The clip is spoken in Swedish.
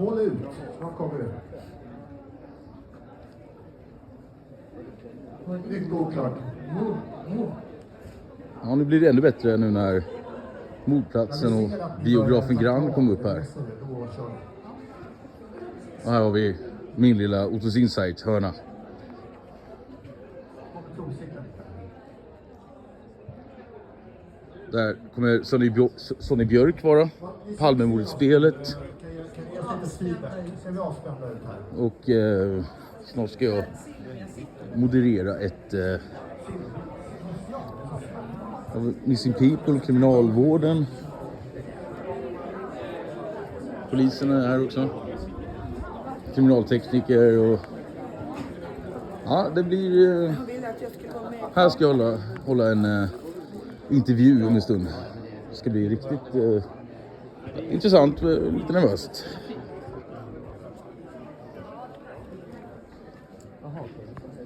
Håll ut, snart kommer det. Mycket oklart. Ja, nu blir det ännu bättre nu när Mordplatsen och biografen Grand kom upp här. Och här har vi min lilla Ottos Insight hörna. Där kommer Sonny Björk vara. Palmemordspelet. Och snart ska jag moderera ett Missing People, kriminalvården. Polisen är här också. Kriminaltekniker och ja, det blir här ska jag hålla en intervju om en stund. Det ska bli riktigt intressant, lite nervöst.